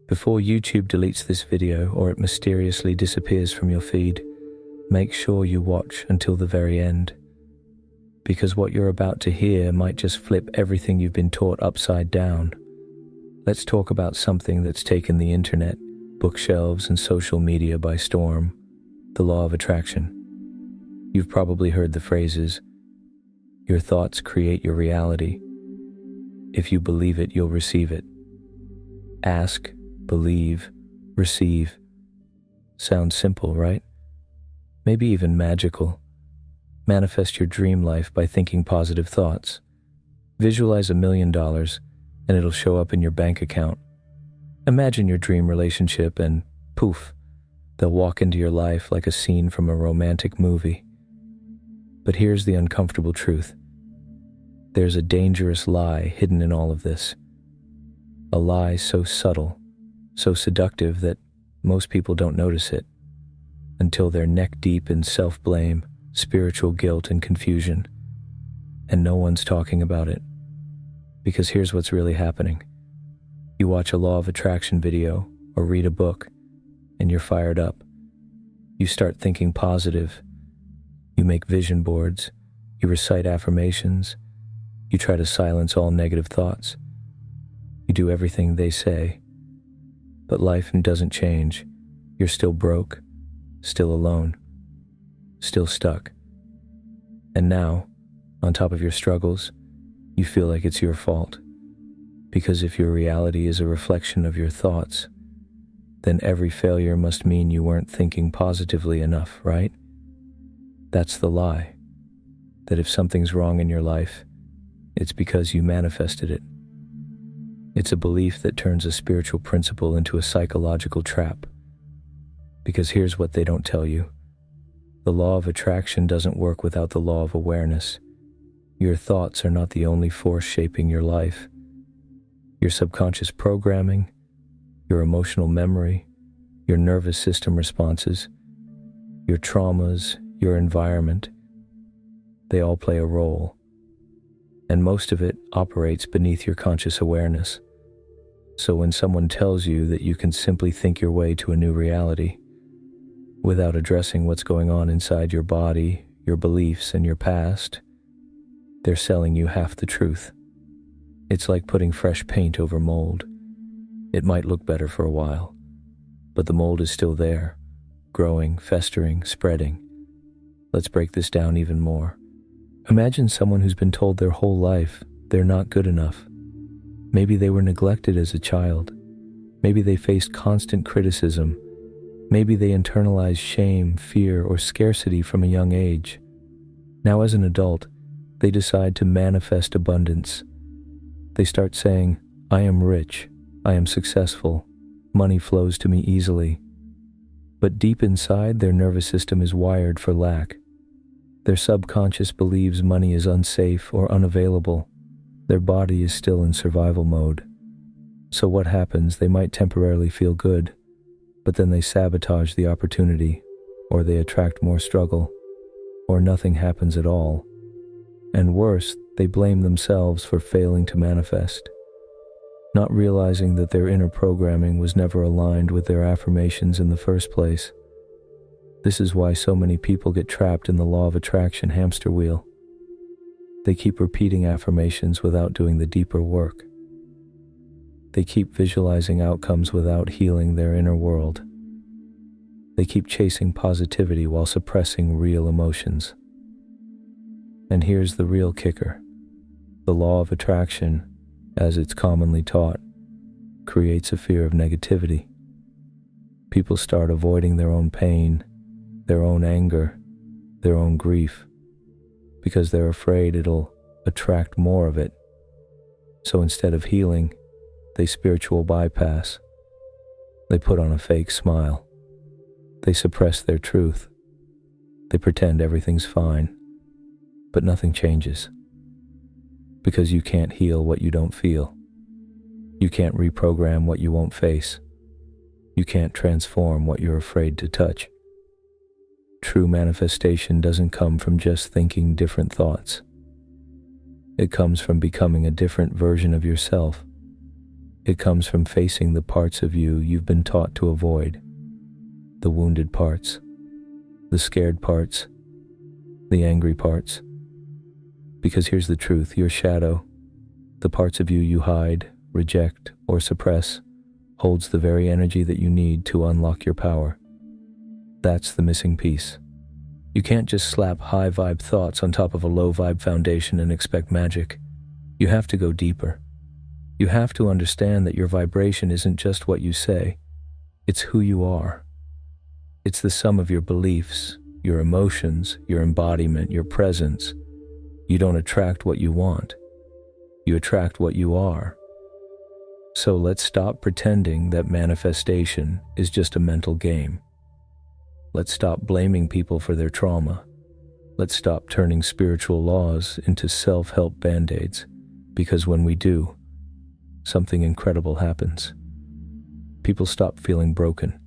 Before YouTube deletes this video or it mysteriously disappears from your feed, make sure you watch until the very end. Because what you're about to hear might just flip everything you've been taught upside down. Let's talk about something that's taken the internet, bookshelves, and social media by storm: the law of attraction. You've probably heard the phrases, "Your thoughts create your reality. If you believe it, you'll receive it." Ask, believe, receive. Sounds simple, right? Maybe even magical. Manifest your dream life by thinking positive thoughts. Visualize $1 million and it'll show up in your bank account. Imagine your dream relationship and poof, they'll walk into your life like a scene from a romantic movie. But here's the uncomfortable truth. There's a dangerous lie hidden in all of this. A lie so subtle, so seductive that most people don't notice it until they're neck deep in self-blame, spiritual guilt, and confusion. And no one's talking about it. Because here's what's really happening. You watch a law of attraction video or read a book, and you're fired up. You start thinking positive. You make vision boards. You recite affirmations. You try to silence all negative thoughts. You do everything they say. But life doesn't change. You're still broke, still alone, still stuck. And now, on top of your struggles, you feel like it's your fault. Because if your reality is a reflection of your thoughts, then every failure must mean you weren't thinking positively enough, right? That's the lie. That if something's wrong in your life, it's because you manifested it. It's a belief that turns a spiritual principle into a psychological trap. Because here's what they don't tell you. The law of attraction doesn't work without the law of awareness. Your thoughts are not the only force shaping your life. Your subconscious programming, your emotional memory, your nervous system responses, your traumas, your environment, they all play a role. And most of it operates beneath your conscious awareness. So when someone tells you that you can simply think your way to a new reality, without addressing what's going on inside your body, your beliefs, and your past, they're selling you half the truth. It's like putting fresh paint over mold. It might look better for a while, but the mold is still there, growing, festering, spreading. Let's break this down even more. Imagine someone who's been told their whole life they're not good enough. Maybe they were neglected as a child. Maybe they faced constant criticism. Maybe they internalized shame, fear, or scarcity from a young age. Now as an adult, they decide to manifest abundance. They start saying, "I am rich, I am successful, money flows to me easily." But deep inside, their nervous system is wired for lack. Their subconscious believes money is unsafe or unavailable. Their body is still in survival mode. So what happens? They might temporarily feel good, but then they sabotage the opportunity, or they attract more struggle, or nothing happens at all. And worse, they blame themselves for failing to manifest, not realizing that their inner programming was never aligned with their affirmations in the first place. This is why so many people get trapped in the law of attraction hamster wheel. They keep repeating affirmations without doing the deeper work. They keep visualizing outcomes without healing their inner world. They keep chasing positivity while suppressing real emotions. And here's the real kicker. The law of attraction, as it's commonly taught, creates a fear of negativity. People start avoiding their own pain, their own anger, their own grief, because they're afraid it'll attract more of it. So instead of healing, they spiritual bypass. They put on a fake smile. They suppress their truth. They pretend everything's fine, but nothing changes. Because you can't heal what you don't feel. You can't reprogram what you won't face. You can't transform what you're afraid to touch. True manifestation doesn't come from just thinking different thoughts. It comes from becoming a different version of yourself. It comes from facing the parts of you you've been taught to avoid. The wounded parts, the scared parts, the angry parts. Because here's the truth, your shadow, the parts of you you hide, reject, or suppress, holds the very energy that you need to unlock your power. That's the missing piece. You can't just slap high vibe thoughts on top of a low vibe foundation and expect magic. You have to go deeper. You have to understand that your vibration isn't just what you say, it's who you are. It's the sum of your beliefs, your emotions, your embodiment, your presence. You don't attract what you want. You attract what you are. So let's stop pretending that manifestation is just a mental game. Let's stop blaming people for their trauma. Let's stop turning spiritual laws into self-help band-aids, because when we do, something incredible happens. People stop feeling broken.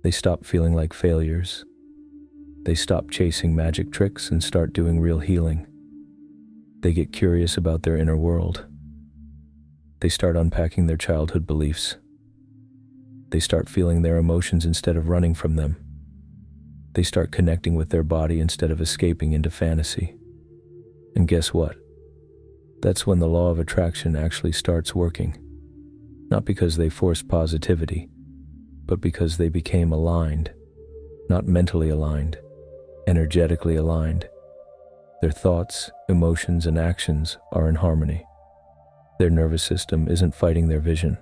They stop feeling like failures. They stop chasing magic tricks and start doing real healing. They get curious about their inner world. They start unpacking their childhood beliefs. They start feeling their emotions instead of running from them. They start connecting with their body instead of escaping into fantasy. And guess what? That's when the law of attraction actually starts working. Not because they forced positivity, but because they became aligned. Not mentally aligned, energetically aligned. Their thoughts, emotions, and actions are in harmony. Their nervous system isn't fighting their vision.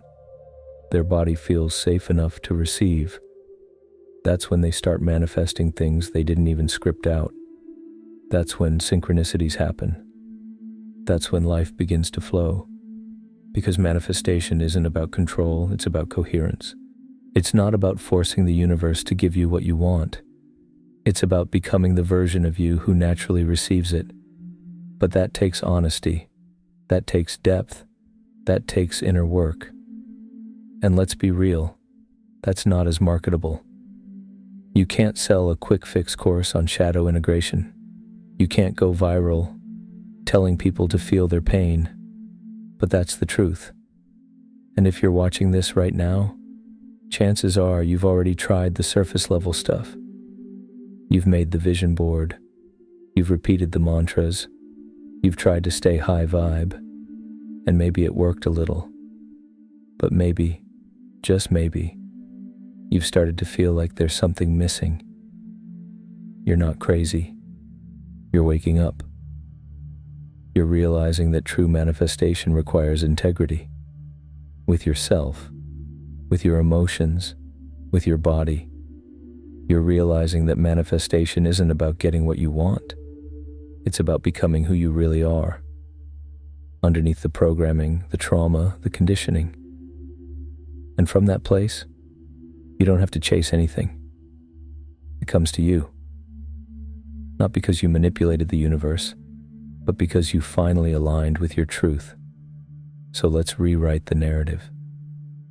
Their body feels safe enough to receive. That's when they start manifesting things they didn't even script out. That's when synchronicities happen. That's when life begins to flow. Because manifestation isn't about control, it's about coherence. It's not about forcing the universe to give you what you want. It's about becoming the version of you who naturally receives it. But that takes honesty. That takes depth. That takes inner work. And let's be real, that's not as marketable. You can't sell a quick fix course on shadow integration. You can't go viral telling people to feel their pain. But that's the truth. And if you're watching this right now, chances are you've already tried the surface level stuff. You've made the vision board. You've repeated the mantras. You've tried to stay high vibe. And maybe it worked a little. But maybe, just maybe, you've started to feel like there's something missing. You're not crazy. You're waking up. You're realizing that true manifestation requires integrity. With yourself, with your emotions, with your body. You're realizing that manifestation isn't about getting what you want. It's about becoming who you really are. Underneath the programming, the trauma, the conditioning. And from that place, you don't have to chase anything. It comes to you. Not because you manipulated the universe, but because you finally aligned with your truth. So let's rewrite the narrative.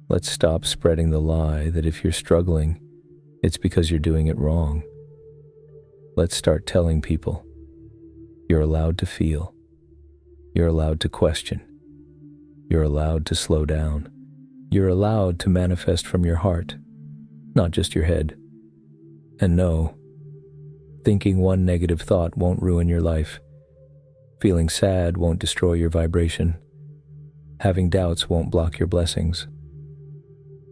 Let's stop spreading the lie that if you're struggling, it's because you're doing it wrong. Let's start telling people, you're allowed to feel. You're allowed to question. You're allowed to slow down. You're allowed to manifest from your heart, not just your head. And no, thinking one negative thought won't ruin your life. Feeling sad won't destroy your vibration. Having doubts won't block your blessings.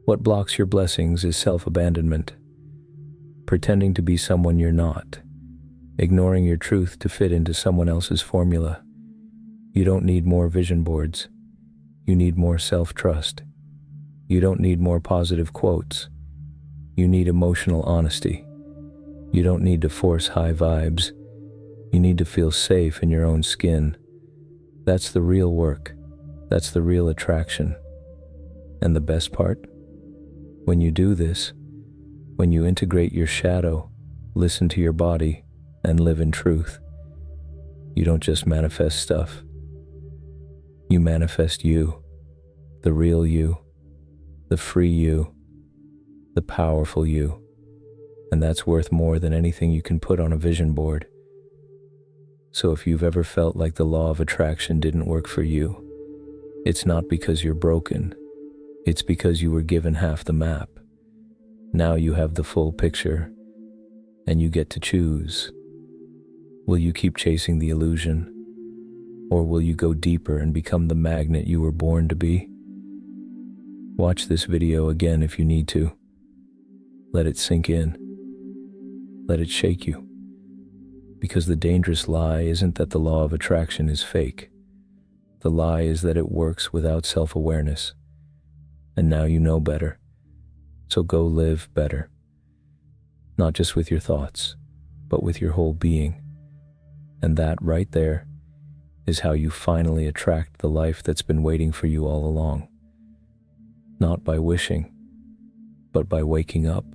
What blocks your blessings is self-abandonment. Pretending to be someone you're not. Ignoring your truth to fit into someone else's formula. You don't need more vision boards. You need more self-trust. You don't need more positive quotes. You need emotional honesty. You don't need to force high vibes. You need to feel safe in your own skin. That's the real work. That's the real attraction. And the best part? When you do this, when you integrate your shadow, listen to your body, and live in truth, you don't just manifest stuff. You manifest you, the real you, the free you, the powerful you. And that's worth more than anything you can put on a vision board. So if you've ever felt like the law of attraction didn't work for you, it's not because you're broken, It's because you were given half the map. Now you have the full picture, and you get to choose. Will you keep chasing the illusion, or will you go deeper and become the magnet you were born to be? Watch this video again if you need to. Let it sink in. Let it shake you. Because the dangerous lie isn't that the law of attraction is fake. The lie is that it works without self-awareness. And now you know better. So go live better. Not just with your thoughts, but with your whole being. And that right there is how you finally attract the life that's been waiting for you all along. Not by wishing, but by waking up